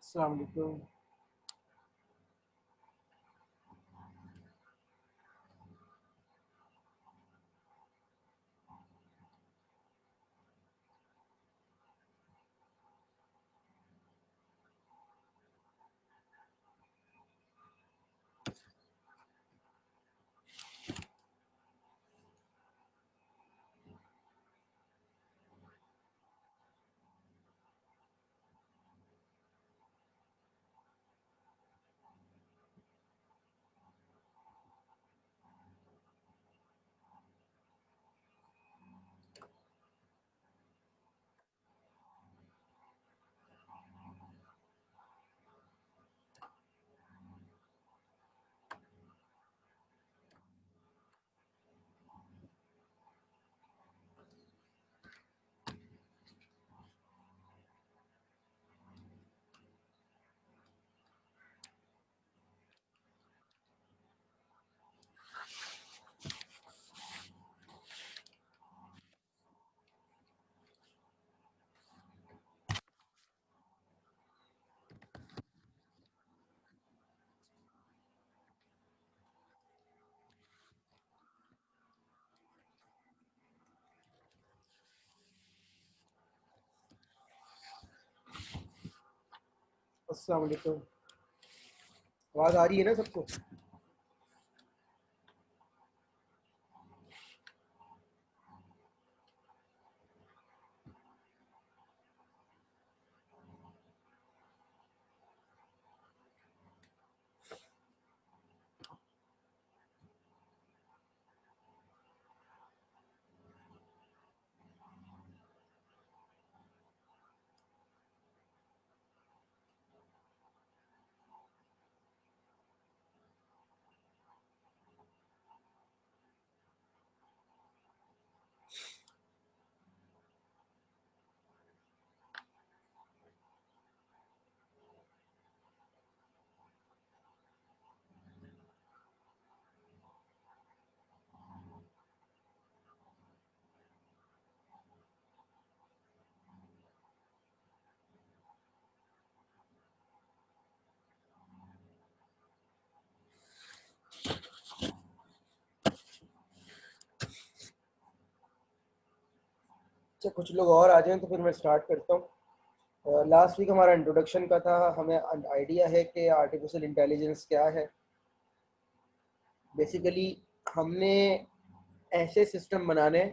अस्सलाम वालेकुम। अस्सलाम वालेकुम। आवाज़ आ रही है ना सबको? अच्छा, कुछ लोग और आ जाएं तो फिर मैं स्टार्ट करता हूँ। लास्ट वीक हमारा इंट्रोडक्शन का था। हमें आइडिया है कि आर्टिफिशियल इंटेलिजेंस क्या है। बेसिकली हमने ऐसे सिस्टम बनाने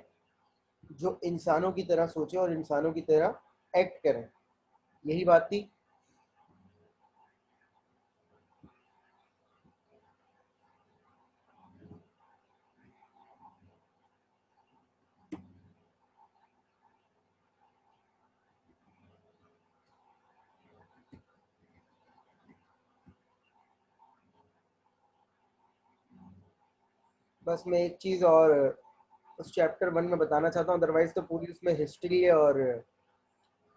जो इंसानों की तरह सोचे और इंसानों की तरह एक्ट करें। यही बात थी। बस मैं एक चीज़ और उस चैप्टर 1 में बताना चाहता हूँ। अदरवाइज तो पूरी उसमें हिस्ट्री और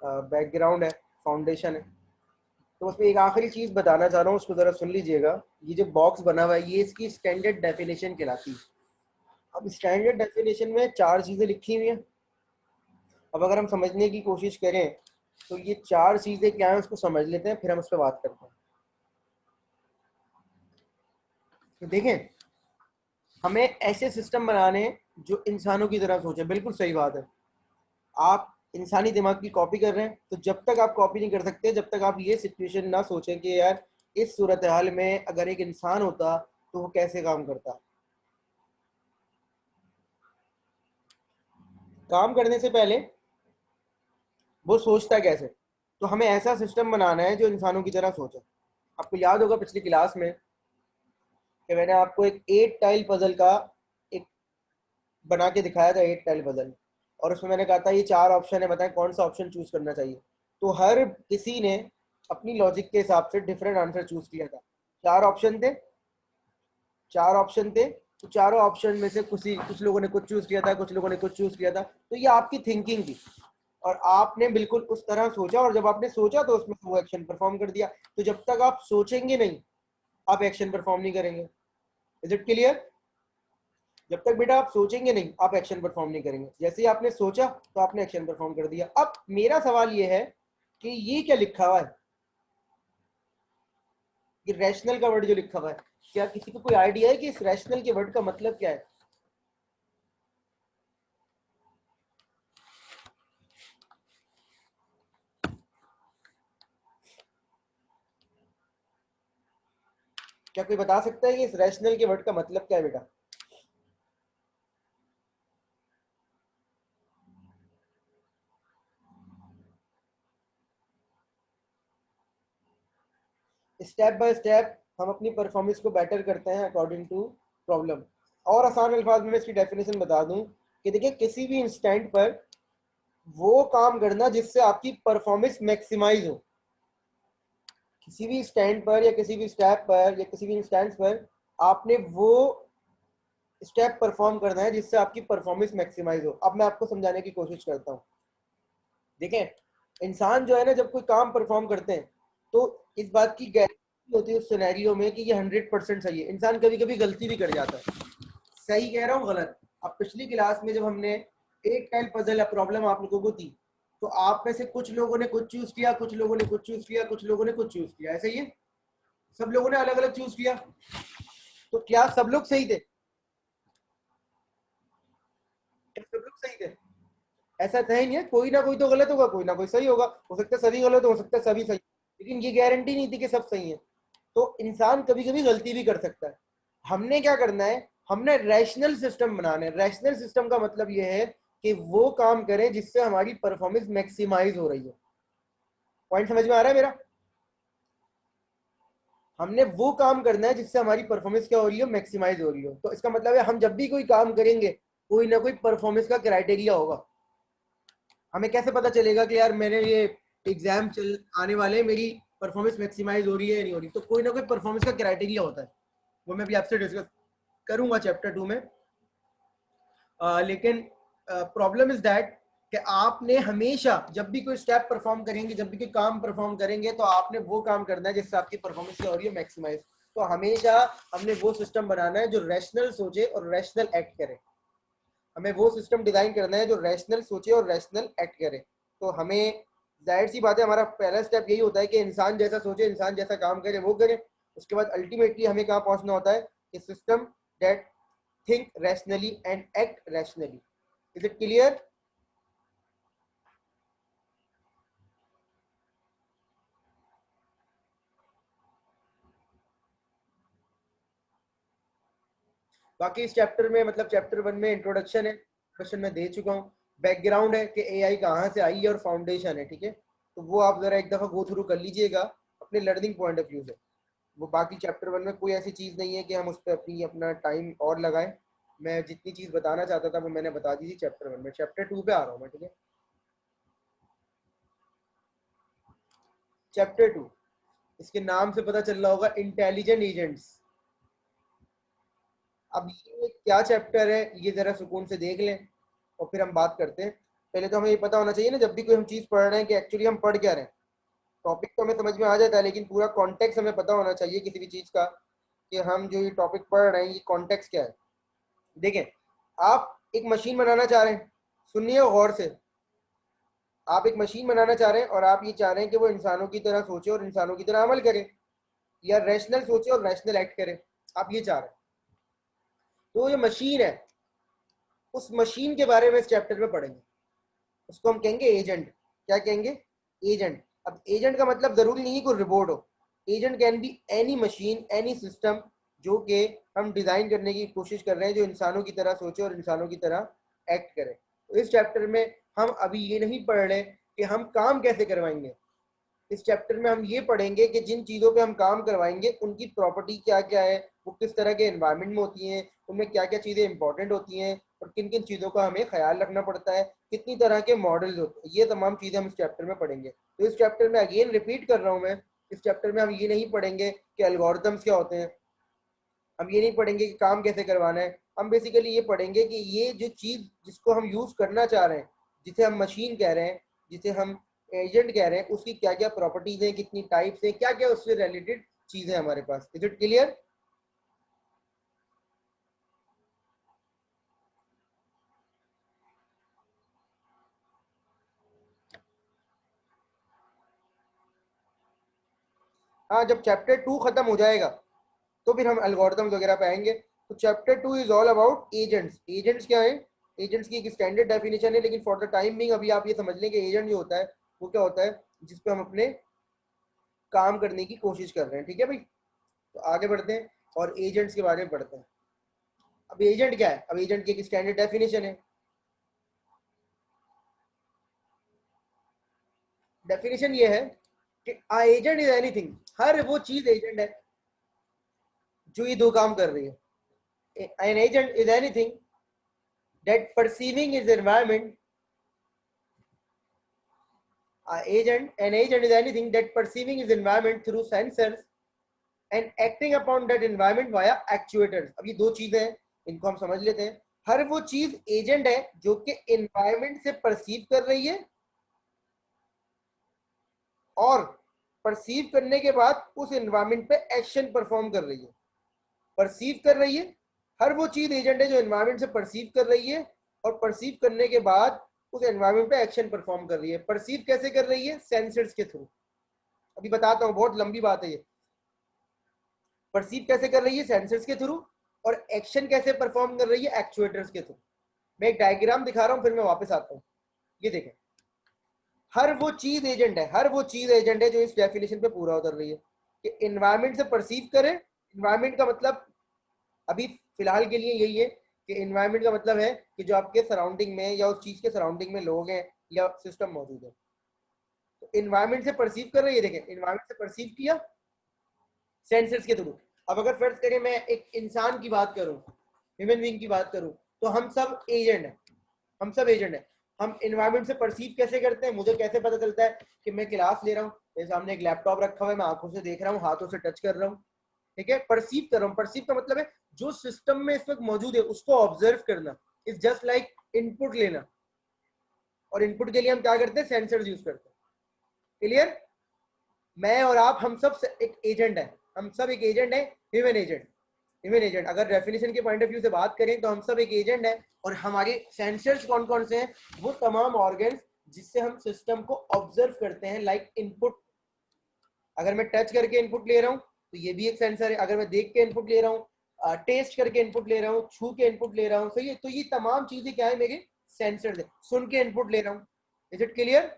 बैकग्राउंड है, फाउंडेशन है। तो उसमें एक आखिरी चीज़ बताना चाह रहा हूँ, उसको ज़रा सुन लीजिएगा। ये जो बॉक्स बना हुआ है ये इसकी स्टैंडर्ड डेफिनेशन कहलाती है। अब स्टैंडर्ड डेफिनेशन में 4 चीज़ें लिखी हुई हैं। अब अगर हम समझने की कोशिश करें तो ये 4 चीज़ें क्या हैं उसको समझ लेते हैं, फिर हम उस पर बात करते हैं। तो देखें, हमें ऐसे सिस्टम बनाने हैं जो इंसानों की तरह सोचे। बिल्कुल सही बात है। आप इंसानी दिमाग की कॉपी कर रहे हैं, तो जब तक आप कॉपी नहीं कर सकते जब तक आप ये सिचुएशन ना सोचें कि यार इस सूरत हाल में अगर एक इंसान होता तो वो कैसे काम करता। काम करने से पहले वो सोचता कैसे। तो हमें ऐसा सिस्टम बनाना है जो इंसानों की तरह सोचे। आपको याद होगा पिछली क्लास में कि मैंने आपको एक 8 टाइल पजल का एक बना के दिखाया था, 8 टाइल पजल। और उसमें मैंने कहा था ये 4 ऑप्शन है, बताएं कौन सा ऑप्शन चूज करना चाहिए। तो हर किसी ने अपनी लॉजिक के हिसाब से डिफरेंट आंसर चूज किया था। 4 ऑप्शन थे, 4 ऑप्शन थे। तो चारों ऑप्शन में से कुछ लोगों ने कुछ चूज किया था, कुछ लोगों ने कुछ चूज किया था। तो ये आपकी थिंकिंग थी और आपने बिल्कुल उस तरह सोचा, और जब आपने सोचा तो उसमें वो एक्शन परफॉर्म कर दिया। तो जब तक आप सोचेंगे नहीं आप एक्शन परफॉर्म नहीं करेंगे। Is it clear? जब तक बेटा आप सोचेंगे नहीं आप एक्शन परफॉर्म नहीं करेंगे। जैसे ही आपने सोचा तो आपने एक्शन परफॉर्म कर दिया। अब मेरा सवाल ये है कि ये क्या लिखा हुआ है। ये रैशनल का वर्ड जो लिखा हुआ है, क्या किसी को कोई आइडिया है कि इस रैशनल के वर्ड का मतलब क्या है? क्या कोई बता सकता है कि इस रैशनल के वर्ड का मतलब क्या है बेटा? स्टेप बाय स्टेप हम अपनी परफॉर्मेंस को बेटर करते हैं अकॉर्डिंग टू प्रॉब्लम। और आसान अल्फाज में इसकी डेफिनेशन बता दूं कि देखिए, किसी भी इंस्टेंट पर वो काम करना जिससे आपकी परफॉर्मेंस मैक्सिमाइज हो। किसी भी स्टैंड पर या किसी भी स्टेप पर या किसी भी इंस्टेंस पर आपने वो स्टेप परफॉर्म करना है जिससे आपकी परफॉर्मेंस मैक्सिमाइज हो। अब मैं आपको समझाने की कोशिश करता हूँ। देखें, इंसान जो है ना, जब कोई काम परफॉर्म करते हैं तो इस बात की गारंटी होती है उस सिनेरियो में कि ये 100% सही है। इंसान कभी कभी गलती भी कर जाता है। सही कह रहा हूँ गलत? अब पिछली क्लास में जब हमने एक टाइम पजल या प्रॉब्लम आप लोगों को दी, तो आप में से कुछ लोगों ने कुछ चूज किया, कुछ लोगों ने कुछ चूज किया, कुछ लोगों ने कुछ चूज किया, ऐसा ही है। सब लोगों ने अलग अलग चूज किया, तो क्या सब लोग सही थे? क्या सब लोग सही थे? ऐसा तो है नहीं है, कोई ना कोई तो गलत होगा, कोई ना कोई सही होगा। हो सकता है सभी गलत हो सकता है सभी सही, लेकिन ये गारंटी नहीं थी कि सब सही है। तो इंसान कभी कभी गलती भी कर सकता है। हमने क्या करना है, हमने रैशनल सिस्टम बनाना है। रैशनल सिस्टम का मतलब ये है कि वो काम करें जिससे हमारी परफॉर्मेंस मैक्सिमाइज हो रही है। पॉइंट समझ में आ रहा है मेरा? हमने वो काम करना है जिससे हमारी परफॉर्मेंस क्या हो रही है, मैक्सिमाइज हो रही हो। तो इसका मतलब है हम जब भी कोई काम करेंगे, कोई ना कोई परफॉर्मेंस का क्राइटेरिया होगा। हमें कैसे पता चलेगा कि यार मेरे ये एग्जाम चल आने वाले, मेरी परफॉर्मेंस मैक्सिमाइज हो रही है या नहीं हो रही? तो कोई ना कोई परफॉर्मेंस का क्राइटेरिया होता है, वो मैं भी आपसे डिस्कस करूंगा चैप्टर 2 में। लेकिन प्रॉब्लम इज दैट कि आपने हमेशा जब भी कोई स्टेप परफॉर्म करेंगे, जब भी कोई काम परफॉर्म करेंगे, तो आपने वो काम करना है जिससे आपकी परफॉर्मेंस क्या हो रही है, मैक्सिमाइज। तो हमेशा हमने वो सिस्टम बनाना है जो रैशनल सोचे और रैशनल एक्ट करे। हमें वो सिस्टम डिजाइन करना है जो रैशनल सोचे और रैशनल एक्ट करे। तो हमें, जाहिर सी बात है, हमारा पहला स्टेप यही होता है कि इंसान जैसा सोचे, इंसान जैसा काम करे, वो करे। उसके बाद अल्टीमेटली हमें कहाँ पहुंचना होता है कि system that think rationally and act rationally. Is it clear? बाकी इस चैप्टर में, मतलब चैप्टर 1 में इंट्रोडक्शन है, क्वेश्चन मैं दे चुका हूँ। बैकग्राउंड है कि एआई कहाँ से आई है, और फाउंडेशन है, ठीक है। तो वो आप जरा एक दफा गो थ्रू कर लीजिएगा अपने लर्निंग पॉइंट ऑफ व्यू से। वो बाकी चैप्टर 1 में कोई ऐसी चीज़ नहीं है कि हम उस पर अपना टाइम और लगाएं। मैं जितनी चीज़ बताना चाहता था वो मैंने बता दी थी चैप्टर 1 में। चैप्टर 2 पे आ रहा हूँ मैं, ठीक है। चैप्टर 2, इसके नाम से पता चल रहा होगा, इंटेलिजेंट एजेंट्स। अब ये क्या चैप्टर है, ये जरा सुकून से देख लें और फिर हम बात करते हैं। पहले तो हमें ये पता होना चाहिए ना, जब भी कोई हम चीज़ पढ़ रहे हैं, कि एक्चुअली हम पढ़ क्या रहे हैं। टॉपिक तो हमें समझ में आ जाता है, लेकिन पूरा कॉन्टेक्स्ट हमें पता होना चाहिए किसी भी चीज़ का, कि हम जो ये टॉपिक पढ़ रहे हैं ये कॉन्टेक्स्ट क्या है। देखें, आप एक मशीन बनाना चाह रहे हैं, सुनिए गौर से। आप एक मशीन बनाना चाह रहे हैं और आप ये चाह रहे हैं कि वो इंसानों की तरह सोचे और इंसानों की तरह अमल करे, या रैशनल सोचे और रैशनल एक्ट करे, आप ये चाह रहे हैं। तो ये मशीन है, उस मशीन के बारे में इस चैप्टर में पढ़ेंगे। उसको हम कहेंगे एजेंट। क्या कहेंगे? एजेंट। अब एजेंट का मतलब जरूरी नहीं है कोई रोबोट हो। Agent can be any machine, any system जो कि हम डिजाइन करने की कोशिश कर रहे हैं, जो इंसानों की तरह सोचे और इंसानों की तरह एक्ट करे। तो इस चैप्टर में हम अभी ये नहीं पढ़ रहे कि हम काम कैसे करवाएंगे। इस चैप्टर में हम ये पढ़ेंगे कि जिन चीज़ों पे हम काम करवाएंगे उनकी प्रॉपर्टी क्या क्या है, वो किस तरह के एनवायरनमेंट में होती हैं, उनमें क्या क्या चीज़ें इंपॉर्टेंट होती हैं, और किन किन चीज़ों का हमें ख्याल रखना पड़ता है, कितनी तरह के मॉडल्स होते हैं। ये तमाम चीज़ें हम इस चैप्टर में पढ़ेंगे। तो इस चैप्टर में अगेन रिपीट कर रहा हूँ मैं, इस चैप्टर में हम ये नहीं पढ़ेंगे कि एल्गोरिथम्स क्या होते हैं, हम ये नहीं पढ़ेंगे कि काम कैसे करवाना है। हम बेसिकली ये पढ़ेंगे कि ये जो चीज़ जिसको हम यूज़ करना चाह रहे हैं, जिसे हम मशीन कह रहे हैं, जिसे हम एजेंट कह रहे हैं, उसकी क्या क्या प्रॉपर्टीज हैं, कितनी टाइप्स हैं, क्या क्या उससे रिलेटेड चीज़ें हमारे पास। Is it clear? हाँ, जब चैप्टर 2 खत्म हो जाएगा तो फिर हम एल्गोरिथम्स वगैरह पे आएंगे। तो chapter 2 is all about agents. Agents क्या है? एजेंट्स की एक स्टैंडर्ड डेफिनेशन है, लेकिन फॉर द टाइम बिंग अभी आप ये समझ लें कि एजेंट जो होता है वो क्या होता है, जिस पे हम अपने काम करने की कोशिश कर रहे हैं। ठीक है भाई, तो आगे बढ़ते हैं और एजेंट्स के बारे में पढ़ते हैं। अब एजेंट क्या है? अब एजेंट की एक स्टैंडर्ड डेफिनेशन है। डेफिनेशन ये है कि एजेंट इज एनीथिंग, हर वो चीज एजेंट है जो ये दो काम कर रही है। An agent is anything that perceiving is environment. An agent is anything that perceiving its environment through sensors and acting upon that environment via actuators। अब ये दो चीजें हैं, इनको हम समझ लेते हैं। हर वो चीज एजेंट है जो कि एनवायरमेंट से परसीव कर रही है और परसीव करने के बाद उस एनवायरमेंट पे एक्शन परफॉर्म कर रही है। परसीव कर रही है, हर वो चीज एजेंट है जो एनवायरमेंट से परसीव कर रही है और परसीव करने के बाद उस एनवायरमेंट पे एक्शन परफॉर्म कर रही है। परसीव कैसे कर रही है? सेंसर्स के थ्रू। अभी बताता हूँ, बहुत लंबी बात है ये। परसीव कैसे कर रही है? सेंसर्स के थ्रू। और एक्शन कैसे परफॉर्म कर रही है? एक्चुएटर्स के थ्रू। मैं एक डायग्राम दिखा रहा हूं, फिर मैं वापस आता हूं। ये देखें, हर वो चीज एजेंट है, हर वो चीज एजेंट है जो इस डेफिनेशन पे पूरा उतर रही है कि एनवायरमेंट से परसीव करे। एनवायरमेंट का मतलब अभी फिलहाल के लिए यही है कि एनवायरमेंट का मतलब है कि जो आपके सराउंडिंग में या उस चीज के सराउंडिंग में लोग हैं या सिस्टम मौजूद है, तो एनवायरमेंट से परसीव कर रही है। देखें, एनवायरमेंट से परसीव किया सेंसर्स के थ्रू। अब अगर फर्ज करें मैं एक इंसान की बात करूं, ह्यूमन बीइंग की बात करूं, तो हम सब एजेंट हैं। हम सब एजेंट हैं। हम एनवायरमेंट से परसीव कैसे करते हैं? मुझे कैसे पता चलता है कि मैं क्लास ले रहा हूँ, मेरे सामने एक लैपटॉप रखा हुआ है, मैं आंखों से देख रहा हूँ, हाथों से टच कर रहा हूँ। ठीक है, परसीव कर रहा हूँ। परसीव का मतलब है जो सिस्टम में इस वक्त मौजूद है उसको ऑब्जर्व करना। इज जस्ट लाइक इनपुट लेना। और इनपुट के लिए हम क्या करते हैं? सेंसर्स यूज करते हैं। क्लियर? मैं और आप, हम सब एक एजेंट है। हम सब एक एजेंट है, ह्यूमन एजेंट। ह्यूमन एजेंट अगर डेफिनेशन के पॉइंट ऑफ व्यू से बात करें तो हम सब एक एजेंट है। और हमारे सेंसर्स कौन कौन से हैं? वो तमाम ऑर्गन्स जिससे हम सिस्टम को ऑब्जर्व करते हैं, लाइक इनपुट। अगर मैं टच करके इनपुट ले रहा हूँ तो ये भी एक सेंसर है। अगर मैं देख के इनपुट ले रहा हूँ, टेस्ट करके इनपुट ले रहा हूँ, छू के इनपुट ले रहा हूँ, सही है। तो ये तमाम चीजें क्या है? मेरे सेंसर है। सुन के इनपुट ले रहा हूँ। Is it clear?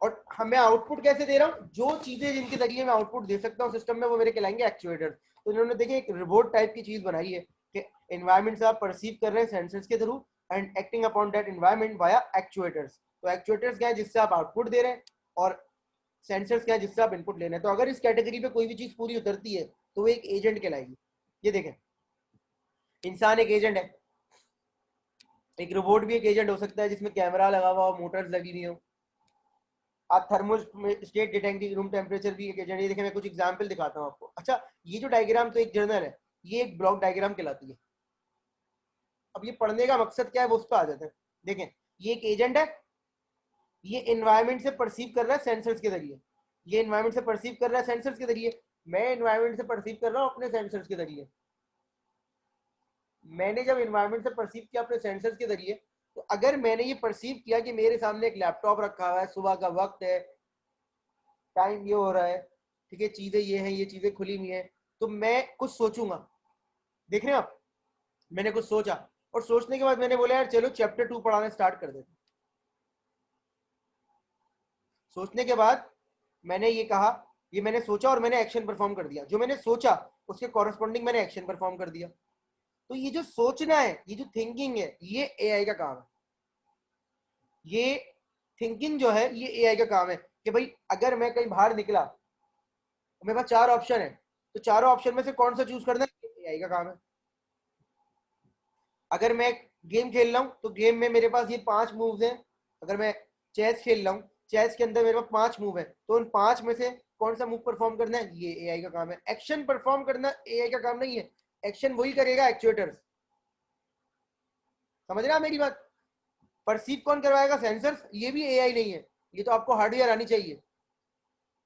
और हमें आउटपुट कैसे दे रहा हूँ? जो चीजें जिनके जरिए मैं आउटपुट दे सकता हूँ सिस्टम में, वो मेरे कहलाएंगे एक्चुएटर। तो इन्होंने देखिए एक रोबोट टाइप की चीज बनाई है कि एनवायरमेंट से आप परसीव कर रहे हैं सेंसर्स के through and acting upon that environment via actuators. तो एक्चुएटर्स क्या है? जिससे आप आउटपुट दे रहे हैं, और सेंसर्स क्या है? जिससे आप इनपुट ले रहे हैं। तो अगर इस कैटेगरी पे कोई भी चीज पूरी उतरती है तो वो एक एजेंट कहलाएगी। ये देखें, इंसान एक एजेंट है, एक रोबोट भी एक एजेंट हो सकता है जिसमें कैमरा लगा हुआ हो, मोटर्स लगी हुई हो। आप थर्मोस्टेट डिटेक्टिंग रूम टेम्परेचर भी एक एजेंट है। देखिए मैं कुछ एग्जांपल दिखाता हूँ आपको। अच्छा, ये जो डायग्राम तो एक जर्नल है, ये एक ब्लॉक डायग्राम कहलाती है। अब ये पढ़ने का मकसद क्या है वो उस पर आ जाते हैं। देखें, ये एक एजेंट है, ये एनवायरनमेंट से परसीव कर रहा है सेंसर्स के जरिए। ये एनवायरनमेंट से परसीव कर रहा है सेंसर्स के जरिए। मैं एनवायरनमेंट से परसीव कर रहा हूँ अपने सेंसर्स के जरिए। मैंने जब एनवायरनमेंट से परसीव किया अपने सेंसर्स के जरिए, तो अगर मैंने ये परसीव किया कि मेरे सामने एक लैपटॉप रखा हुआ है, सुबह का वक्त है, टाइम ये हो रहा है, ठीक है, चीजें ये हैं, ये चीजें खुली हुई हैं, तो मैं कुछ सोचूंगा। देख रहे हैं आप? मैंने कुछ सोचा और सोचने के बाद मैंने बोला यार चलो चैप्टर 2 पढ़ाना स्टार्ट कर देते। सोचने के बाद मैंने ये कहा, ये मैंने सोचा और मैंने एक्शन परफॉर्म कर दिया। जो मैंने सोचा उसके कॉरेस्पॉन्डिंग मैंने एक्शन परफॉर्म कर दिया। तो ये जो सोचना है, ये जो थिंकिंग है, ये एआई का काम है। ये थिंकिंग जो है ये एआई का काम है कि भाई अगर मैं कहीं बाहर निकला, मेरे पास 4 ऑप्शन है, तो चारों ऑप्शन में से कौन सा चूज करना है, एआई का काम है। अगर मैं गेम खेल रहा हूँ तो गेम में मेरे पास ये 5 मूव्स हैं। अगर मैं चेस खेल रहा हूँ, चेस के अंदर मेरे पास 5 मूव है, तो उन 5 में से कौन सा मूव परफॉर्म करना है, ये एआई का काम है। एक्शन परफॉर्म करना एआई का काम नहीं है, एक्शन वही करेगा, एक्चुएटर्स। समझ रहे हैं मेरी बात? परसीव कौन करवाएगा? सेंसर्स। ये भी एआई नहीं है, ये तो आपको हार्डवेयर आनी चाहिए।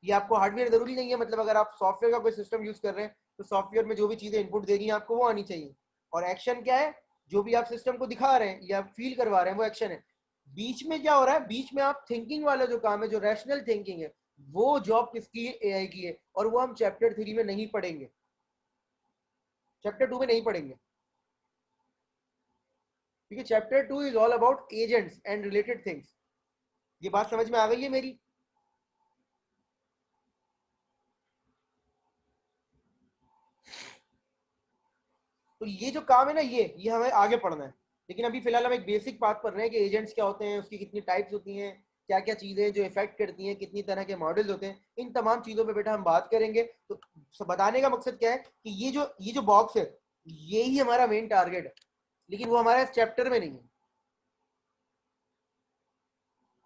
ये आपको हार्डवेयर जरूरी नहीं है, मतलब अगर आप सॉफ्टवेयर का कोई सिस्टम यूज कर रहे हैं तो सॉफ्टवेयर में जो भी चीजें इनपुट देगी आपको वो आनी चाहिए। और एक्शन क्या है? जो भी आप सिस्टम को दिखा रहे हैं या फील करवा रहे हैं वो एक्शन है। बीच में क्या हो रहा है, बीच में आप थिंकिंग वाला जो काम है, जो रैशनल थिंकिंग है, वो जॉब किसकी है, एआई की है, और वो हम चैप्टर 3 में नहीं पढ़ेंगे, चैप्टर 2 में नहीं पढ़ेंगे, क्योंकि chapter 2 is all about agents and related things. ये बात समझ में आ गई है मेरी? तो ये जो काम है ना, ये हमें आगे पढ़ना है, लेकिन अभी फिलहाल हम एक बेसिक बात पढ़ रहे हैं कि एजेंट्स क्या होते हैं, उसकी कितनी टाइप्स होती हैं, क्या क्या चीजें जो इफेक्ट करती हैं, कितनी तरह के मॉडल्स होते हैं, इन तमाम चीजों पे बेटा हम बात करेंगे। तो बताने का मकसद क्या है कि ये जो बॉक्स है, ये ही हमारा मेन टारगेट है, लेकिन वो हमारे इस चैप्टर में नहीं है।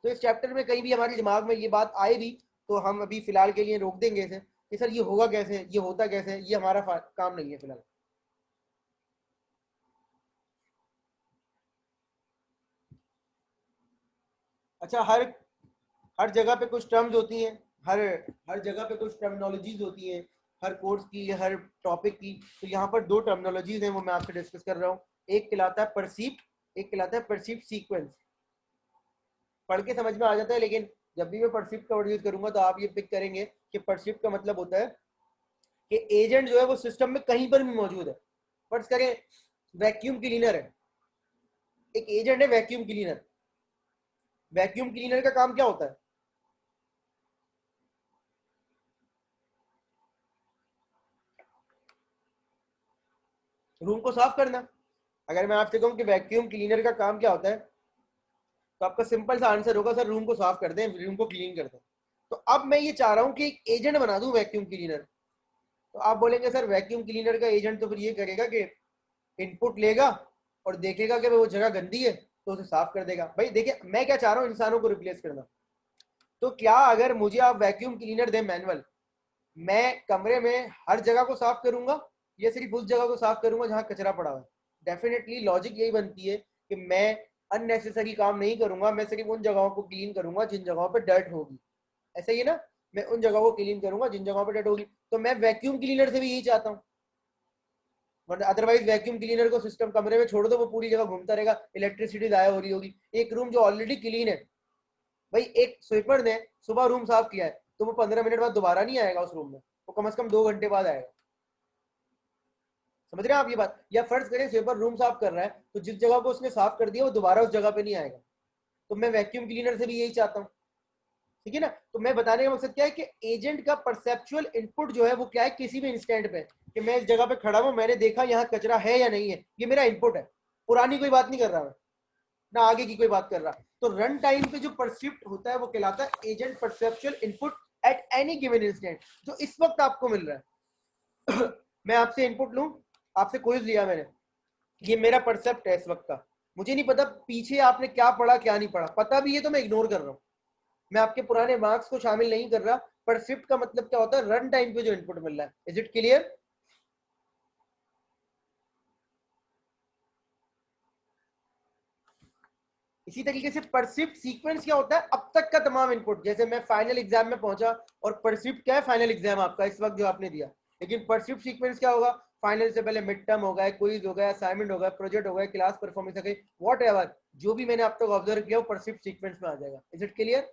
तो इस चैप्टर में कहीं भी हमारे दिमाग में ये बात आए भी, तो हम अभी फिलहाल के लिए रोक देंगे इसे कि सर ये होगा कैसे, ये होता कैसे, ये हमारा काम नहीं है फिलहाल। अच्छा, हर जगह पे कुछ टर्म्स होती हैं, हर हर जगह पे कुछ टर्मिनोलॉजीज होती हैं, हर कोर्स की, हर टॉपिक की। तो यहाँ पर दो टर्मिनोलॉजीज हैं, वो मैं आपसे डिस्कस कर रहा हूँ। एक कहलाता है परसीप्ट, एक कहलाता है परसीप्ट सीक्वेंस। पढ़ के समझ में आ जाता है, लेकिन जब भी मैं परसीप्ट का वर्ड यूज करूंगा तो आप ये पिक करेंगे कि परसीप्ट का मतलब होता है कि एजेंट जो है वो सिस्टम में कहीं पर भी मौजूद है। फर्ज करें वैक्यूम क्लीनर है, एक एजेंट है वैक्यूम क्लीनर। वैक्यूम क्लीनर का काम क्या होता है? रूम को साफ करना। अगर मैं आपसे कहूं कि वैक्यूम क्लीनर का काम क्या होता है, तो आपका सिंपल सा आंसर होगा सर रूम को साफ कर दें, रूम को क्लीन कर दें। तो अब मैं ये चाह रहा हूं कि एक एजेंट बना दूं वैक्यूम क्लीनर। तो आप बोलेंगे सर वैक्यूम क्लीनर का एजेंट तो फिर ये करेगा कि इनपुट लेगा और देखेगा कि वो जगह गंदी है तो उसे साफ कर देगा। भाई देखिए, मैं क्या चाह रहा हूँ, इंसानों को रिप्लेस करना। तो क्या अगर मुझे आप वैक्यूम क्लीनर दें मैनुअल, मैं कमरे में हर जगह को साफ करूंगा या सिर्फ उस जगह को साफ करूंगा जहां कचरा पड़ा हुआ है? डेफिनेटली लॉजिक यही बनती है कि मैं अननेसेसरी काम नहीं करूंगा, मैं सिर्फ उन जगहों को क्लीन करूंगा जिन जगहों पर डर्ट होगी। ऐसा ही है ना, मैं उन जगहों को क्लीन करूंगा जिन जगहों पर डर्ट होगी। तो मैं वैक्यूम क्लीनर से भी यही चाहता हूँ, वरना अदरवाइज वैक्यूम क्लीनर को सिस्टम कमरे में छोड़ दो, वो पूरी जगह घूमता रहेगा, इलेक्ट्रिसिटी जाया हो रही होगी। एक रूम जो ऑलरेडी क्लीन है, भाई एक स्वीपर ने सुबह रूम साफ किया है तो वो 15 मिनट बाद दोबारा नहीं आएगा उस रूम में, वो कम से कम 2 घंटे बाद आएगा। समझ रहे हैं आप ये बात? या फर्ज करें स्वीपर रूम साफ कर रहा है, तो जिस जगह को उसने साफ कर दिया वो दोबारा उस जगह पे नहीं आएगा। तो मैं वैक्यूम क्लीनर से भी यही चाहता हूँ, ठीक है ना। तो मैं बताने का मकसद क्या है कि एजेंट का परसेप्चुअल इनपुट जो है वो क्या है, किसी भी इंस्टेंट पे, कि मैं इस जगह पे खड़ा हूं, मैंने देखा यहाँ कचरा है या नहीं है, ये मेरा इनपुट है। पुरानी कोई बात नहीं कर रहा मैं, ना आगे की कोई बात कर रहा। तो रन टाइम पे जो परसिप्ट होता है वो कहलाता है agent perceptual input eight any given instant, जो इस वक्त आपको मिल रहा है। मैं आपसे इनपुट लूं, आपसे क्विज लिया मैंने, ये मेरा परसेप्ट है इस वक्त का। मुझे नहीं पता पीछे आपने क्या पढ़ा क्या नहीं पढ़ा, पता भी है तो मैं इग्नोर कर रहा हूं, मैं आपके पुराने मार्क्स को शामिल नहीं कर रहा। परसिप्ट का मतलब क्या होता है? रन टाइम पे जो इनपुट मिल रहा है। Is it clear? इसी तरीके से परसिप्ट सीक्वेंस क्या होता है? अब तक का तमाम इनपुट। जैसे मैं फाइनल एग्जाम में पहुंचा, और परसिप्ट क्या है? फाइनल एग्जाम आपका इस वक्त जो आपने दिया। लेकिन परसिप्ट सीक्वेंस क्या होगा? फाइनल से पहले मिड टर्म हो गया, क्विज हो गया, असाइनमेंट हो गया, प्रोजेक्ट हो गया, क्लास परफॉर्मेंस हो गई, वॉट एवर, जो भी मैंने अब तक ऑब्जर्व किया वो परसिप्ट सीक्वेंस में आ जाएगा। Is it clear?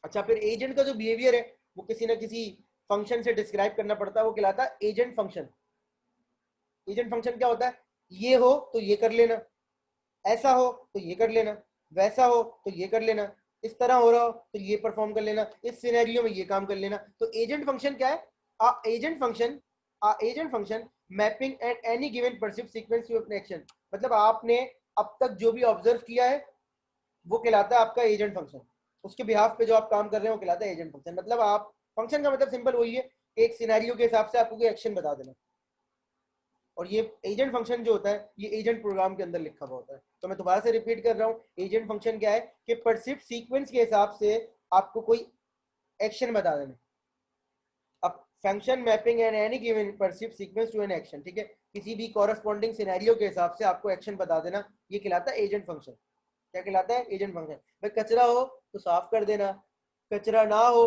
अच्छा, फिर एजेंट का जो बिहेवियर है वो किसी ना किसी फंक्शन से डिस्क्राइब करना पड़ता है, वो कहलाता है एजेंट फंक्शन। एजेंट फंक्शन क्या होता है? ये हो तो ये कर लेना, ऐसा हो तो ये कर लेना, वैसा हो तो ये कर लेना, इस तरह हो रहा हो तो ये परफॉर्म कर लेना, इस सिनेरियो में ये काम कर लेना। तो एजेंट फंक्शन क्या है? Agent function mapping at any given percept sequence to an action. मतलब आपने अब तक जो भी ऑब्जर्व किया है वो कहलाता है आपका एजेंट फंक्शन। उसके बिहाफ पे जो आप काम कर रहे हैं वो कहलाता है एजेंट फंक्शन। मतलब आप, फंक्शन का मतलब सिंपल वही है कि एक सिनेरियो के हिसाब से आपको कोई एक्शन बता देना। और ये एजेंट फंक्शन जो होता है ये एजेंट प्रोग्राम के अंदर लिखा हुआ होता है। तो मैं दोबारा से रिपीट कर रहा हूँ, एजेंट फंक्शन क्या है कि परसिप्ट सीक्वेंस के हिसाब से आपको कोई एक्शन बता देना। अब function mapping and any given percept sequence to an action, ठीक है, किसी भी कॉरेस्पॉन्डिंग सिनेरियो के हिसाब से आपको एक्शन बता देना, ये कहलाता है एजेंट फंक्शन। क्या कहलाता है? Agent function. भाई कचरा हो तो साफ कर देना, कचरा ना हो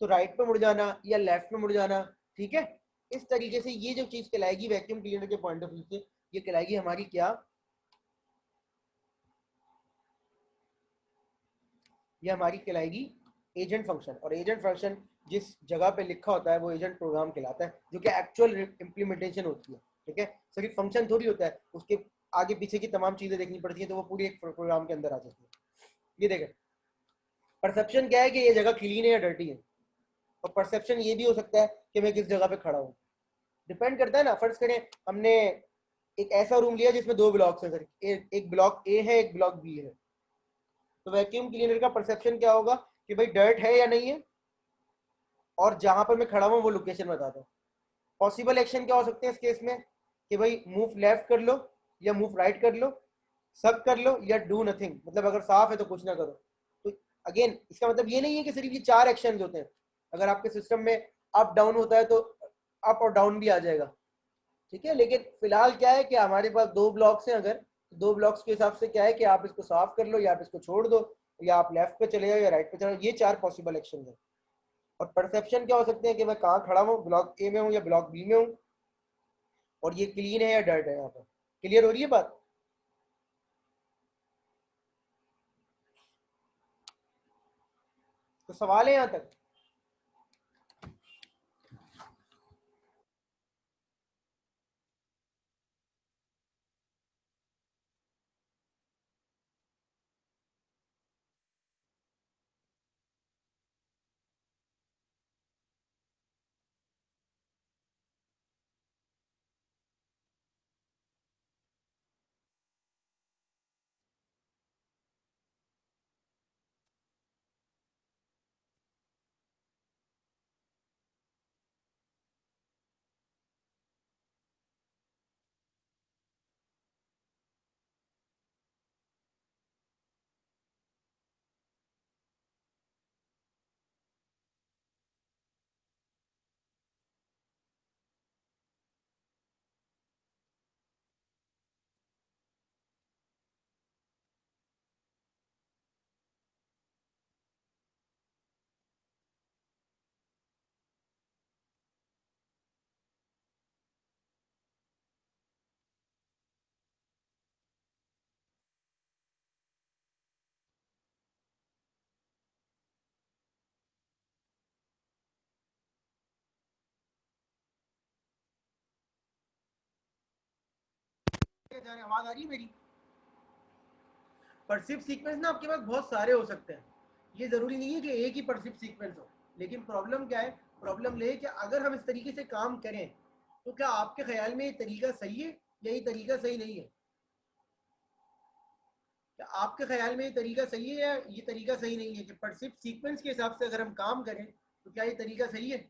तो राइट पे मुड़ जाना या लेफ्ट में मुड़ जाना, ठीक है। इस तरीके से ये जो चीज कहलाएगी वैक्यूम क्लीनर के पॉइंट ऑफ व्यू से, ये कहलाएगी हमारी क्या? ये हमारी कहलाएगी एजेंट फंक्शन। और एजेंट फंक्शन जिस जगह पे लिखा होता है वो एजेंट प्रोग्राम कहलाता है, जो कि एक्चुअल इंप्लीमेंटेशन होती है, ठीक है। सिर्फ फंक्शन थोड़ी होता है, उसके आगे पीछे की तमाम चीजें देखनी पड़ती है, तो वो पूरी एक प्रोग्राम के अंदर आ जाती है। ये देखें, परसेप्शन क्या है कि ये जगह क्लीन है या डर्टी है, और परसेप्शन ये भी हो सकता है कि मैं किस जगह पे खड़ा हूँ। डिपेंड करता है ना। फर्ज करें हमने एक ऐसा रूम लिया जिसमें 2 ब्लॉक्स हैं सर, एक ब्लॉक ए है, एक ब्लॉक बी है, तो वैक्यूम क्लीनर का परसेप्शन क्या होगा कि भाई डर्ट है या नहीं है, और जहां पर मैं खड़ा हूं वो लोकेशन बताता हूँ। पॉसिबल एक्शन क्या हो सकते हैं इस केस में कि भाई मूव लेफ्ट कर लो या मूव राइट कर लो, सब कर लो या डू नथिंग, मतलब अगर साफ है तो कुछ ना करो। तो अगेन इसका मतलब ये नहीं है कि सिर्फ ये 4 एक्शन होते हैं। अगर आपके सिस्टम में अप डाउन होता है तो अप और डाउन भी आ जाएगा, ठीक है। लेकिन फिलहाल क्या है कि हमारे पास 2 ब्लॉक्स हैं, अगर 2 ब्लॉक्स के हिसाब से क्या है कि आप इसको साफ कर लो या आप इसको छोड़ दो, या आप लेफ्ट पे चले जाओ या राइट पे चले जाओ। ये 4 पॉसिबल एक्शन है। और परसेप्शन क्या हो सकते हैं कि मैं कहाँ खड़ा हूँ, ब्लॉक ए में हूँ या ब्लॉक बी में हूँ, और ये क्लीन है या डर्ट है। यहाँ पर क्लियर हो रही है बात? तो सवाल है यहाँ तक? आवाज आ रही है मेरी? परसिव सीक्वेंस ना आपके पास बहुत सारे हो सकते हैं, ये जरूरी नहीं है कि एक ही परसिव सीक्वेंस हो। लेकिन प्रॉब्लम क्या है? प्रॉब्लम ये है कि अगर हम इस तरीके से काम करें तो क्या आपके ख्याल में ये तरीका सही है या ये तरीका सही नहीं है? क्या आपके ख्याल में ये तरीका सही है या ये तरीका सही नहीं है कि परसिव सीक्वेंस के हिसाब से अगर हम काम करें तो क्या ये तरीका सही है?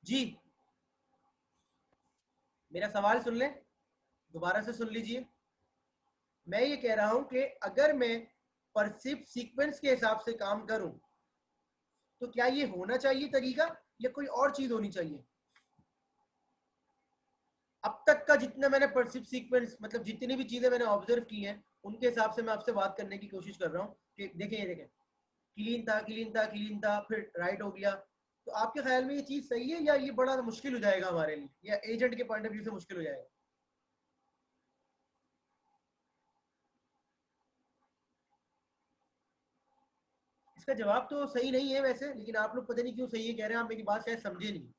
जी, मेरा सवाल सुन लें, दोबारा से सुन लीजिए। मैं ये कह रहा हूं कि अगर मैं परसिव सीक्वेंस के हिसाब से काम करूं तो क्या ये होना चाहिए तरीका या कोई और चीज होनी चाहिए? अब तक का जितना मैंने परसिव सीक्वेंस, मतलब जितनी भी चीजें मैंने ऑब्जर्व की हैं, उनके हिसाब से मैं आपसे बात करने की कोशिश कर रहा हूँ कि देखें, ये देखें, क्लीन था, क्लीन था, क्लीन था, फिर राइट हो गया। तो आपके ख्याल में ये चीज सही है या ये बड़ा मुश्किल हो जाएगा हमारे लिए, या एजेंट के पॉइंट ऑफ व्यू से मुश्किल हो जाएगा? इसका जवाब तो सही नहीं है वैसे, लेकिन आप लोग पता नहीं क्यों सही है कह रहे हैं, आप मेरी बात शायद समझे नहीं।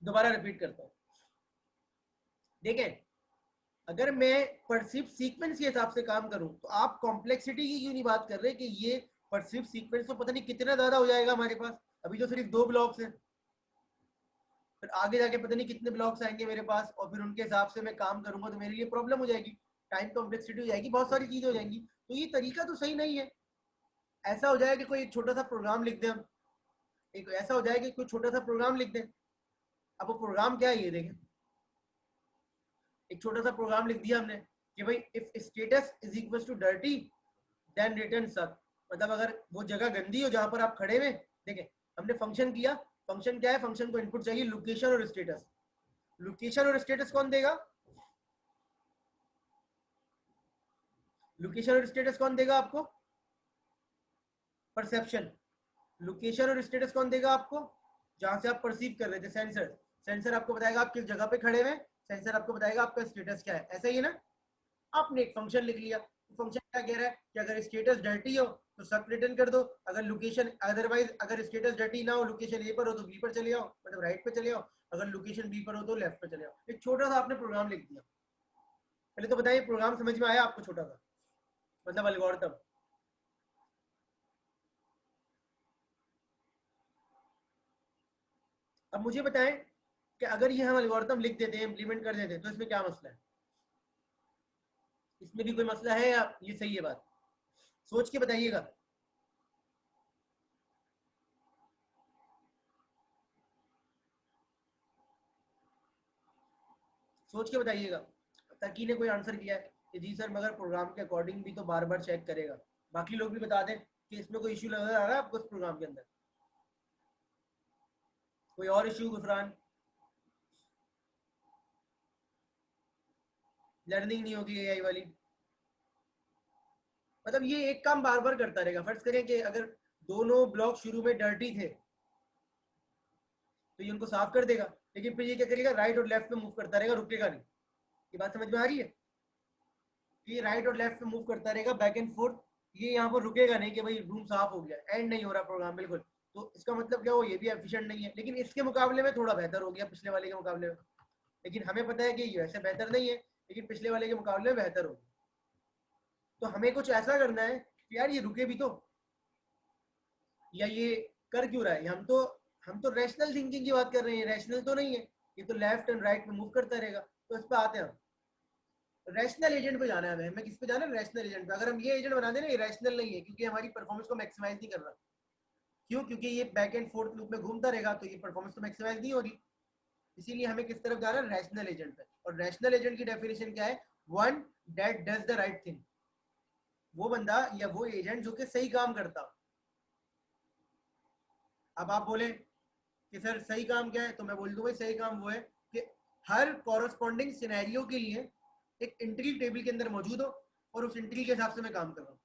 दोबारा रिपीट करता हूँ। देखें, अगर मैं परसिव सीक्वेंस के हिसाब से काम करूं तो आप कॉम्प्लेक्सिटी की क्यों नहीं बात कर रहे कि ये परसिव सीक्वेंस तो पता नहीं कितना ज्यादा हो जाएगा हमारे पास। अभी तो सिर्फ 2 ब्लॉक्स हैं, फिर आगे जाके पता नहीं कितने ब्लॉक्स आएंगे मेरे पास, और फिर उनके हिसाब से मैं काम करूंगा तो मेरे लिए प्रॉब्लम हो जाएगी, टाइम कॉम्प्लेक्सिटी हो जाएगी, बहुत सारी चीजें हो जाएंगी। तो ये तरीका तो सही नहीं है। ऐसा हो जाएगा कि कोई एक छोटा सा प्रोग्राम लिख दें हम, एक ऐसा हो जाएगा कि कोई छोटा सा प्रोग्राम लिख दें। अब वो प्रोग्राम क्या है ये देखें, एक छोटा सा प्रोग्राम लिख दिया हमने कि भाई if status is equal to dirty then return suck. मतलब अगर वो जगह गंदी हो जहां पर आप खड़े हुए, देखें हमने फंक्शन किया। फंक्शन क्या है? फंक्शन को इनपुट चाहिए लोकेशन और स्टेटस। लोकेशन और स्टेटस कौन देगा? लोकेशन और स्टेटस कौन देगा आपको? परसेप्शन। लोकेशन और स्टेटस कौन देगा आपको? जहां से आप परसीव कर रहे थे, सेंसर। सेंसर आपको बताएगा आप किस जगह पे खड़े हुए, सेंसर आपको बताएगा आपका स्टेटस क्या है, ऐसा ही है ना। आपने एक फंक्शन लिख लिया, फंक्शन क्या कह रहा है कि अगर स्टेटस डर्टी हो तो सब रिटर्न कर दो, अगर लोकेशन अदरवाइज अगर स्टेटस डर्टी ना हो, लोकेशन ए पर हो तो बी पर चले आओ, मतलब राइट पे चले आओ, अगर लोकेशन बी पर हो तो लेफ्ट पे चले आओ। एक छोटा सा आपने प्रोग्राम लिख दिया। पहले तो बताइए प्रोग्राम समझ में आया आपको? छोटा सा मतलब एल्गोरिथम। अब मुझे बताएं कि अगर ये हम एल्गोरिथम लिख देते हैं, इंप्लीमेंट कर देते हैं, तो इसमें क्या मसला है? इसमें भी कोई मसला है या ये सही है बात? सोच के बताइएगा। सोच के बताइएगा। तकी ने कोई आंसर किया है कि जी सर मगर प्रोग्राम के अकॉर्डिंग भी तो बार बार चेक करेगा। बाकी लोग भी बता दें कि इसमें कोई इश्यू नजर आ रहा है आपको इस प्रोग्राम के अंदर? कोई और इश्यू गुफरान? लर्निंग नहीं होगी एआई वाली? मतलब ये एक काम बार बार करता रहेगा। फर्ज करें कि अगर दोनों ब्लॉक शुरू में डर्टी थे तो ये उनको साफ कर देगा, लेकिन फिर ये क्या करेगा, राइट और लेफ्ट में मूव करता रहेगा, रुकेगा नहीं। ये बात समझ में आ रही है कि ये राइट और लेफ्ट में मूव करता रहेगा, बैक एंड फोर्थ। ये यहाँ पर रुकेगा नहीं कि भाई रूम साफ हो गया, एंड नहीं हो रहा प्रोग्राम बिल्कुल। तो इसका मतलब क्या हो, ये भी एफिशिएंट नहीं है, लेकिन इसके मुकाबले में थोड़ा बेहतर हो गया पिछले वाले के मुकाबले में। लेकिन हमें पता है कि ये वैसे बेहतर नहीं है, लेकिन पिछले वाले के मुकाबले में बेहतर हो गया। तो हमें कुछ ऐसा करना है कि यार ये रुके भी तो, या ये कर क्यों रहा है। हम तो रैशनल थिंकिंग की बात कर रहे हैं, रैशनल तो नहीं है। ये तो लेफ्ट एंड राइट में मूव करता रहेगा। तो इस पर आते हैं हम। रैशनल एजेंट पे जाना है हमें किस पे जाना है? रैशनल एजेंट पे। अगर हम ये एजेंट बना दें ना, ये रैशनल नहीं है क्योंकि हमारी परफॉर्मेंस को मैक्सिमाइज नहीं कर रहा। क्यों? क्योंकि ये बैक एंड फोर्थ लूप में घूमता रहेगा, तो ये परफॉर्मेंस तो मैक्सिमाइज नहीं होगी। इसीलिए हमें किस तरफ जाना है? रैशनल एजेंट पे। और रैशनल एजेंट की डेफिनेशन क्या है? One that does the right thing. वो बंदा या वो एजेंट जो कि सही काम करता। अब आप बोले कि सर सही काम क्या है, तो मैं बोल दूं भाई सही काम वो है कि हर कॉरस्पॉन्डिंग सिनेरियो के लिए एक एंट्री टेबल के अंदर मौजूद हो और उस एंट्री के हिसाब से मैं काम कर रहा हूँ।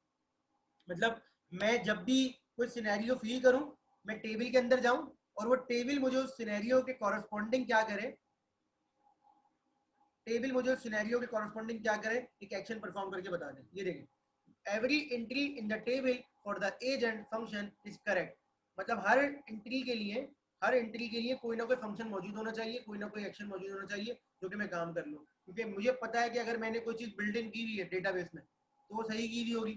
मतलब मैं जब भी कोई सिनेरियो फील करूं, मैं टेबल के अंदर जाऊं और वो टेबल मुझे उस सिनेरियो के कॉरस्पॉन्डिंग क्या करे, टेबल मुझे उस सिनेरियो के कॉरस्पॉन्डिंग क्या करे, एक एक्शन परफॉर्म करके बता दे। ये देखिए, every entry in the table for the agent function is correct. मतलब हर एंट्री के लिए कोई ना कोई फंक्शन मौजूद होना चाहिए, कोई ना कोई एक्शन मौजूद होना चाहिए जो कि मैं काम कर लूँ। क्योंकि मुझे पता है कि अगर मैंने कोई चीज़ बिल्ड इन की हुई है डेटाबेस में तो वो सही की हुई होगी।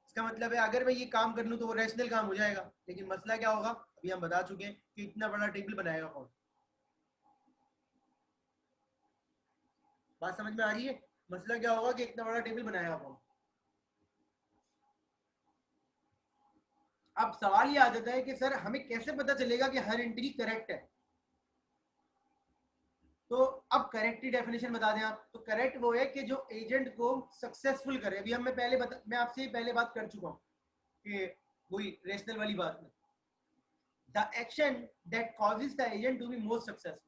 इसका मतलब है अगर मैं ये काम कर लूँ तो वो रैशनल काम हो जाएगा। लेकिन मसला क्या होगा, अभी हम बता चुके हैं कि इतना बड़ा टेबल बनाएगा कौन। बात समझ में आ रही है? मसला क्या होगा कि इतना बड़ा टेबल बनाएगा कौन। अब सवाल ये आ जाता है कि सर हमें कैसे पता चलेगा कि हर एंट्री करेक्ट है? तो अब करेक्ट की डेफिनेशन बता दें आप। तो करेक्ट वो है कि जो एजेंट को सक्सेसफुल करे। अभी हम मैं आपसे पहले बात कर चुका हूँ कि वही रेशनल वाली बात में, the action that causes the agent to be most successful.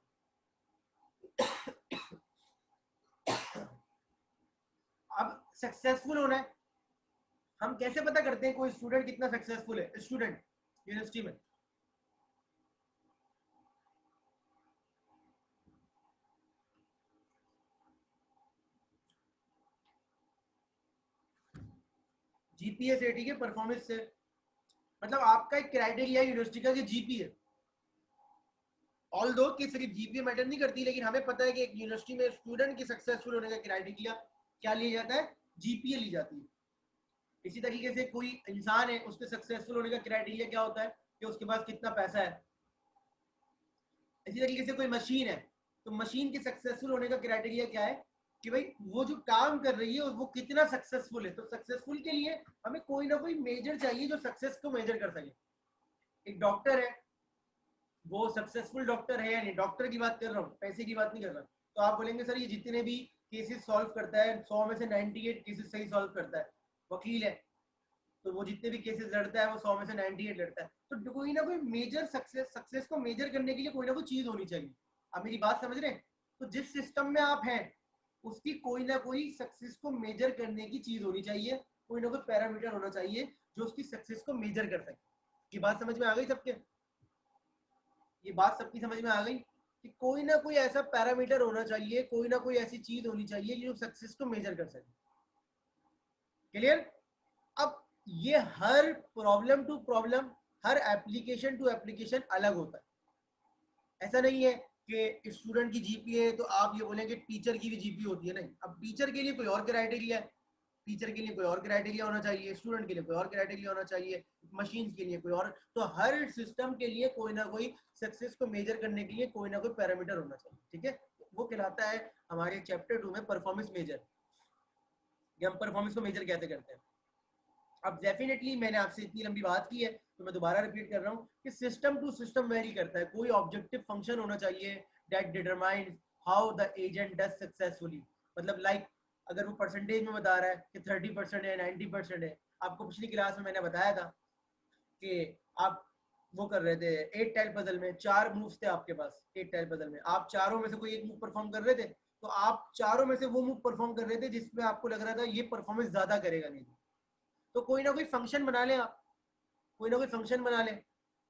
अब सक्सेसफुल होना है, हम कैसे पता करते हैं कोई स्टूडेंट कितना सक्सेसफुल है? स्टूडेंट यूनिवर्सिटी में जीपीए से, ठीक है, परफॉर्मेंस से। मतलब आपका एक क्राइटेरिया यूनिवर्सिटी का कि जीपीए। ऑल दो कि सिर्फ जीपीए मैटर नहीं करती, लेकिन हमें पता है कि एक यूनिवर्सिटी में स्टूडेंट के सक्सेसफुल होने का क्राइटेरिया क्या लिया जाता है? जीपीए ली जाती है। इसी तरीके से कोई इंसान है, उसके सक्सेसफुल होने का क्राइटेरिया क्या होता है? कि उसके पास कितना पैसा है। इसी तरीके से कोई मशीन है, तो मशीन के सक्सेसफुल होने का क्राइटेरिया क्या है? कि भाई वो जो काम कर रही है वो कितना सक्सेसफुल है। तो सक्सेसफुल के लिए हमें कोई ना कोई मेजर चाहिए जो सक्सेस को मेजर कर सके। एक डॉक्टर है, वो सक्सेसफुल डॉक्टर है या नहीं? डॉक्टर की बात कर रहा हूँ, पैसे की बात नहीं कर रहा। तो आप बोलेंगे सर ये जितने भी केसेस सॉल्व करता है 100 में से 98 केसेस सही सॉल्व करता है। वकील है, तो वो जितने भी केसेस लड़ता है वो 100 में से 98 लड़ता है। तो कोई ना कोई मेजर सक्सेस को मेजर करने के लिए कोई ना कोई चीज होनी चाहिए। आप मेरी बात समझ रहे हैं? तो जिस सिस्टम में आप हैं उसकी कोई ना कोई सक्सेस को मेजर करने की चीज होनी चाहिए, कोई ना कोई पैरामीटर होना चाहिए जो उसकी सक्सेस को मेजर कर सके। ये बात समझ में आ गई सबके? ये बात सबकी समझ में आ गई कि कोई ना कोई ऐसा पैरामीटर होना चाहिए, कोई ना कोई ऐसी चीज होनी चाहिए जो सक्सेस को मेजर कर सके। क्लियर? अब ये हर प्रॉब्लम टू प्रॉब्लम, हर एप्लीकेशन टू एप्लीकेशन अलग होता है। ऐसा नहीं है कि स्टूडेंट की जीपीए तो आप ये बोलेंगे टीचर की भी जीपीए होती है, नहीं। अब टीचर के लिए कोई और क्राइटेरिया है, टीचर के लिए कोई और क्राइटेरिया होना चाहिए, स्टूडेंट के लिए कोई और क्राइटेरिया होना चाहिए, मशीन के लिए कोई और। तो हर सिस्टम के लिए कोई ना कोई सक्सेस को मेजर करने के लिए कोई ना कोई पैरामीटर होना चाहिए, ठीक है। वो कहलाता है हमारे चैप्टर 2 में परफॉर्मेंस मेजर। ये हम परफॉर्मेंस को मेजर कैसे करते हैं। अब डेफिनेटली मैंने आपसे इतनी लंबी बात की है तो मैं दोबारा रिपीट कर रहा हूँ कि सिस्टम टू सिस्टम वेरी करता है। कोई ऑब्जेक्टिव फंक्शन होना चाहिए that determines how the agent does successfully. मतलब लाइक अगर वो परसेंटेज में बता रहा है कि 30% है, 90% है। आपको पिछली क्लास में मैंने बताया था कि आप वो कर रहे थे 8 टाइल पजल में, 4 मूव्स थे आपके पास 8 टाइल पजल में, आप चारों में से कोई एक मूव परफॉर्म कर रहे थे, तो आप चारों में से वो मूव परफॉर्म कर रहे थे जिसमें आपको लग रहा था ये परफॉर्मेंस ज्यादा करेगा। नहीं तो कोई ना कोई फंक्शन बना ले आप, कोई ना कोई फंक्शन बना ले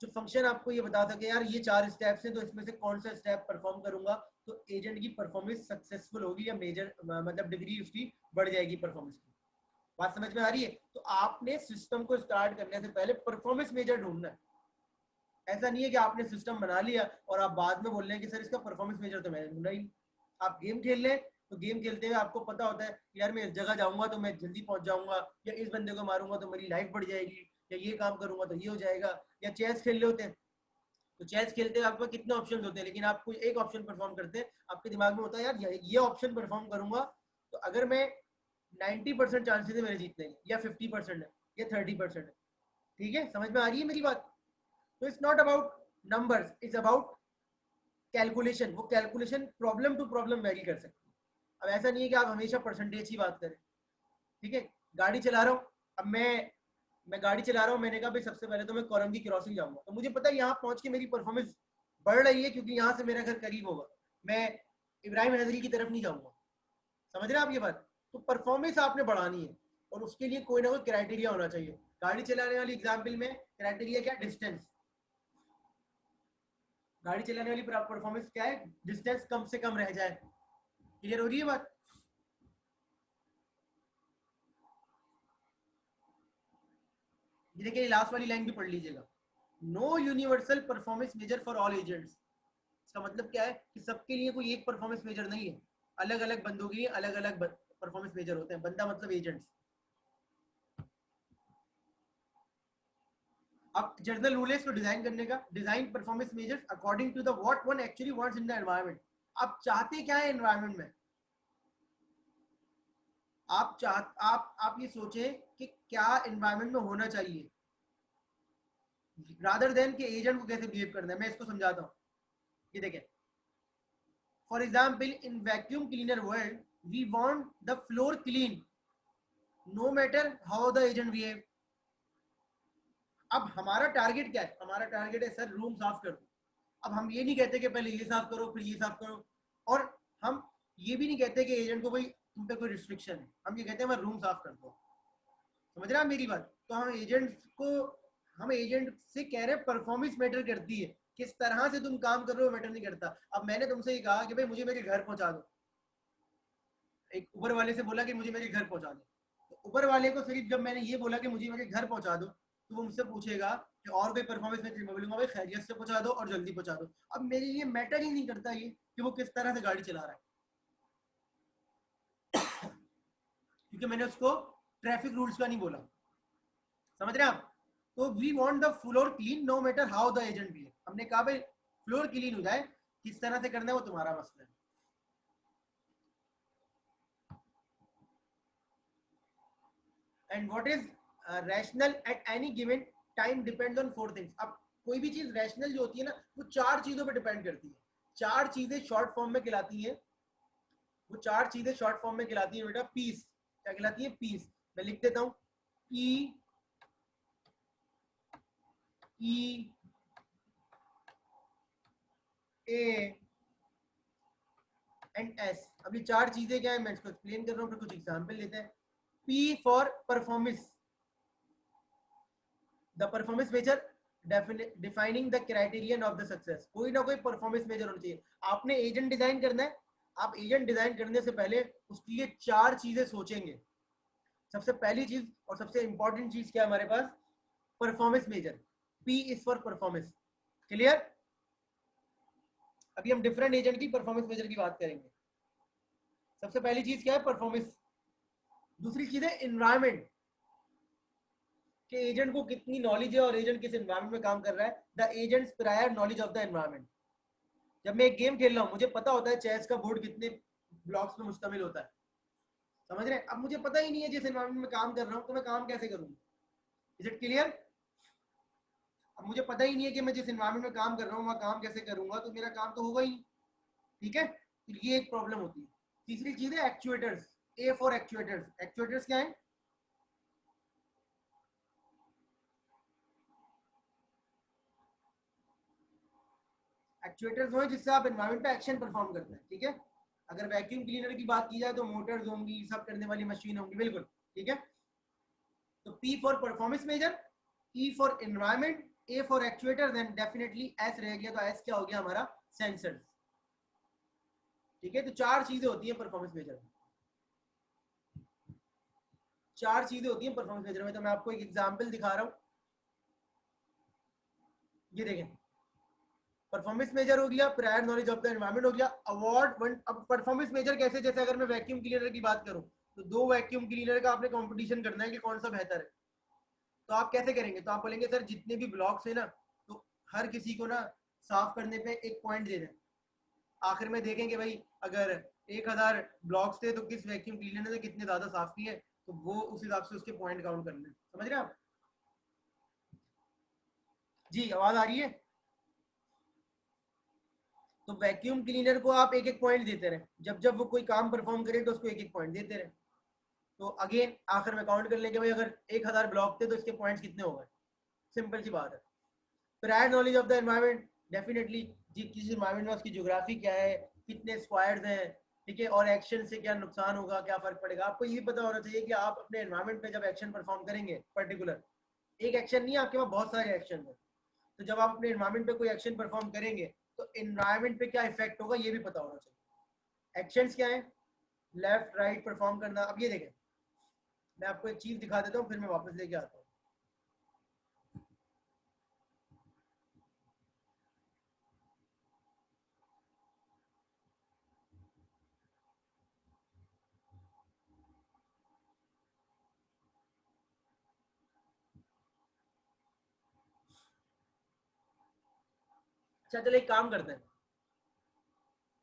जो फंक्शन आपको ये बता सके यार ये 4 स्टेप्स हैं तो इसमें से कौन सा स्टेप परफॉर्म करूंगा तो एजेंट की परफॉर्मेंस सक्सेसफुल होगी या मेजर मतलब डिग्री उसकी बढ़ जाएगी परफॉर्मेंस की। बात समझ में आ रही है? तो आपने सिस्टम को स्टार्ट करने से पहले परफॉर्मेंस मेजर ढूंढना है। ऐसा नहीं है कि आपने सिस्टम बना लिया और आप बाद में बोल रहे हैं कि सर इसका परफॉर्मेंस मेजर तो मैंने ढूंढा ही। आप गेम खेल लें तो गेम खेलते हुए आपको पता होता है यार मैं इस जगह जाऊंगा तो मैं जल्दी पहुंच जाऊंगा, या इस बंदे को मारूंगा तो मेरी लाइफ बढ़ जाएगी, या ये काम करूंगा तो ये हो जाएगा। या चेस खेल रहे होते हैं तो चेस खेलते हुए आपके पास कितने ऑप्शन होते हैं, लेकिन आप कोई एक ऑप्शन परफॉर्म करते हैं, आपके दिमाग में होता है यार ये ऑप्शन परफॉर्म करूंगा तो अगर मैं 90% चांसेस है मेरे जीतने के, या 50% है, या 30% है। ठीक है, समझ में आ रही है मेरी बात? तो it's not about numbers, it's about calculation. वो calculation problem to problem vary कर सकती है। अब ऐसा नहीं है कि आप हमेशा परसेंटेज की बात करें। ठीक है, गाड़ी चला रहा हूँ, अब मैं गाड़ी चला रहा हूँ, मैंने कहा भाई सबसे पहले तो मैं कोरंगी क्रॉसिंग जाऊंगा, तो मुझे पता है यहाँ पहुंच के मेरी परफॉर्मेंस बढ़ रही है क्योंकि यहाँ से मेरा घर करीब होगा, मैं इब्राहिम नजरी की तरफ नहीं जाऊंगा। समझ रहे हैं आप ये बात? तो परफॉर्मेंस आपने बढ़ानी है और उसके लिए कोई ना कोई क्राइटेरिया होना चाहिए। गाड़ी चलाने वाली एग्जाम्पल में क्राइटेरिया क्या? डिस्टेंस। गाड़ी चलाने वाली परफॉर्मेंस क्या है? डिस्टेंस कम से कम रह जाए। क्लियर हो रही है बात? ये देखिए लास्ट वाली लाइन भी पढ़ लीजिएगा, no universal performance measure for all agents. इसका मतलब क्या है कि सबके लिए कोई एक परफॉर्मेंस मेजर नहीं है, अलग अलग बंदों के लिए अलग अलग परफॉर्मेंस मेजर होते हैं। बंदा मतलब एजेंट्स। अब जनरल रूल है इसको डिजाइन करने का, design performance measures according to the what one actually wants in the environment. आप चाहते क्या है एनवायरनमेंट में? आप ये सोचें कि क्या एनवायरनमेंट में होना चाहिए, रादर देन कि एजेंट को कैसे बिहेव करना है। मैं इसको समझाता हूँ। ये देखें, for example in vacuum cleaner world we want the floor clean no matter how the agent behave. अब हमारा टारगेट क्या है? हमारा टारगेट है सर रूम साफ कर दो। अब हम ये नहीं कहते कि पहले ये साफ करो फिर ये साफ करो, और हम ये भी नहीं कहते कि एजेंट को भाई तुम पे कोई रिस्ट्रिक्शन है, हम ये कहते हैं मैं रूम साफ कर दो। समझ रहे हैं मेरी बात? तो हम एजेंट से कह रहे हैं परफॉर्मेंस मैटर करती है, किस तरह से तुम काम कर रहे हो मैटर नहीं करता। अब मैंने तुमसे ये कहा कि भाई मुझे मेरे घर पहुंचा दो, एक उबर वाले से बोला कि मुझे मेरे घर पहुंचा दो, तो उबर वाले को सिर्फ जब मैंने ये बोला कि मुझे मेरे घर पहुंचा दो तो वो मुझसे पूछेगा कि और कोई परफॉर्मेंस में, मैं बोलूंगा भाई खैरियत से पहुंचा दो और जल्दी पहुंचा दो। अब मेरे लिए मैटर ही नहीं करता ये कि वो किस तरह से गाड़ी चला रहा है, क्योंकि मैंने उसको ट्रैफिक रूल्स का नहीं बोला। समझ रहे हैं आप? तो we want the floor clean no matter how the agent भी है। हमने कहा भाई फ्लोर क्लीन हो जाए, किस तरह से करना है वो तुम्हारा मसला है। And what is rational eight any given time depends on 4 things. अब कोई भी चीज रैशनल जो होती है ना वो 4 चीजों पे डिपेंड करती है। 4 चीजें शॉर्ट फॉर्म में कहलाती हैं, वो 4 चीजें शॉर्ट फॉर्म में कहलाती है बेटा पीस। क्या कहलाती है? पीस। मैं लिख देता हूं, P E A and S. अब ये चार चीजें क्या है मैं इसको एक्सप्लेन कर रहा हूँ, फिर कुछ एग्जाम्पल लेते हैं। P for performance, the performance measure defining the criterion of the success. कोई ना कोई परफॉर्मेंस मेजर होना चाहिए। आपने एजेंट डिजाइन करना है, आप एजेंट डिजाइन करने से पहले उसके लिए चार चीजें सोचेंगे। सबसे पहली चीज और सबसे इंपॉर्टेंट चीज क्या है हमारे पास, performance measure. P is for performance. Clear? अभी हम डिफरेंट एजेंट की परफॉर्मेंस मेजर की बात करेंगे। सबसे पहली चीज क्या है, परफॉर्मेंस। दूसरी चीज है एनवायरमेंट, कि एजेंट को कितनी नॉलेज है और एजेंट किस एनवायरमेंट में काम कर रहा है। The agents prior knowledge of the environment. जब मैं एक गेम खेल रहा हूँ मुझे पता होता है चेस का बोर्ड कितने ब्लॉक्स में मुश्तमिल होता है, समझ रहे हैं? अब मुझे पता ही नहीं है जिस एनवायरमेंट में काम कर रहा हूँ तो मैं काम कैसे करूंगा? Is it clear? अब मुझे पता ही नहीं है कि मैं जिस एनवायरमेंट में काम कर रहा हूँ वहाँ काम कैसे करूंगा, तो मेरा काम तो होगा ही नहीं। ठीक है, तो ये एक प्रॉब्लम होती है। तीसरी चीज है actuators. A for actuators. Actuators क्या है? एक्चुएटर्स वो है जिससे आप एनवायरमेंट पे एक्शन परफॉर्म करते हैं। ठीक है, अगर वैक्यूम क्लीनर की बात की जाए तो मोटर्स होंगी, सब करने वाली मशीन होंगी, बिल्कुल ठीक है। तो P for performance measure, E for environment, A for actuator, then definitely S रह गया। तो S क्या हो गया हमारा, सेंसर्स। ठीक है, तो चार चीजें होती हैं परफॉर्मेंस मेजर में। चार चीजें होती हैं परफॉर्मेंस मेजर में। तो मैं आपको एक एग्जांपल दिखा रहा हूँ, ये देखें। परफॉर्मेंस मेजर हो गया, prior knowledge of the environment हो गया, अवार्ड वन। अब परफॉर्मेंस मेजर कैसे, जैसे अगर मैं वैक्यूम क्लीनर की बात करूं तो दो वैक्यूम क्लीनर का आपने कंपटीशन करना है कि कौन सा बेहतर है। तो आप कैसे करेंगे? तो आप बोलेंगे सर जितने भी ब्लॉक्स है ना, तो हर किसी को ना साफ करने पे एक पॉइंट दे दें। आखिर में देखेंगे भाई अगर 1000 ब्लॉक्स थे तो किस वैक्यूम क्लीनर ने कितने ज्यादा साफ किए, तो वो उस हिसाब से उसके पॉइंट काउंट करने। समझ रहे हैं आप? जी आवाज आ रही है? तो वैक्यूम क्लीनर को आप एक एक पॉइंट देते रहे, जब जब वो कोई काम परफॉर्म करे तो उसको एक एक पॉइंट देते रहे। तो अगेन आखिर में काउंट कर लेंगे भाई अगर 1000 ब्लॉक थे तो इसके पॉइंट्स कितने हो गए। सिंपल सी बात है। Prior knowledge of the environment, definitely जी किस एनवायरमेंट में उसकी ज्योग्राफी क्या है, कितने स्क्वायर्स हैं, ठीक है, और एक्शन से क्या नुकसान होगा, क्या फर्क पड़ेगा। आपको ये पता होना चाहिए कि आप अपने एनवायरमेंट पे जब एक्शन परफॉर्म करेंगे, पर्टिकुलर एक एक्शन नहीं, आपके पास बहुत सारे एक्शन है। तो जब आप अपने एनवायरमेंट पे कोई एक्शन परफॉर्म करेंगे तो एनवायरमेंट पे क्या इफेक्ट होगा ये भी पता होना चाहिए। एक्शंस क्या है, लेफ्ट राइट परफॉर्म करना। अब ये देखें, मैं आपको एक चीज दिखा देता हूँ फिर मैं वापस लेके आता हूँ। अच्छा चलो एक काम करते हैं,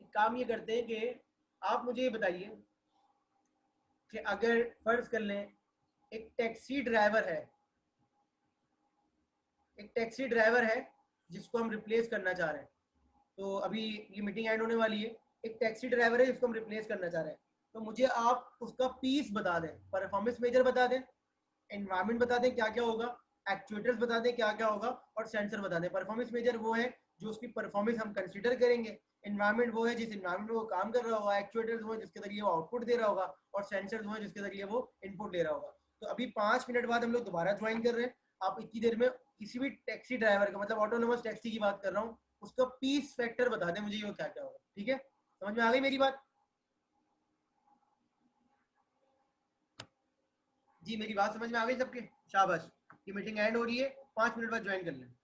एक काम ये करते हैं कि आप मुझे ये बताइए कि अगर फर्ज कर लें एक टैक्सी ड्राइवर है, एक टैक्सी ड्राइवर है जिसको हम रिप्लेस करना चाह रहे हैं। तो अभी ये मीटिंग एंड होने वाली है। एक टैक्सी ड्राइवर है जिसको हम रिप्लेस करना चाह रहे हैं। तो मुझे आप उसका पीस बता दें, परफॉर्मेंस मेजर बता दें, एनवायरमेंट बता दें क्या क्या होगा, एक्चुएटर्स बता दें क्या क्या होगा, और सेंसर बता दें। परफॉर्मेंस मेजर वो है जो उसकी परफॉर्मेंस हम कंसीडर करेंगे, एनवायरमेंट वो है जिस एनवायरमेंट में वो काम कर रहा होगा, एक्चुएटर्स वो है जिसके जरिए वो आउटपुट दे रहा होगा, और सेंसर्स वो है जिसके जरिए वो इनपुट ले रहा होगा। तो अभी 5 मिनट बाद हम लोग दोबारा ज्वाइन कर रहे हैं। आप इतनी देर में किसी भी टैक्सी ड्राइवर का, मतलब ऑटोनोमस टैक्सी की बात कर रहा हूँ, उसका पीस फैक्टर बता दें मुझे ये क्या क्या होगा। ठीक है, समझ में आ गई मेरी बात? जी मेरी बात समझ में आ गई सबके? शाबाश, ये मीटिंग एंड हो रही है, 5 मिनट बाद ज्वाइन कर लें।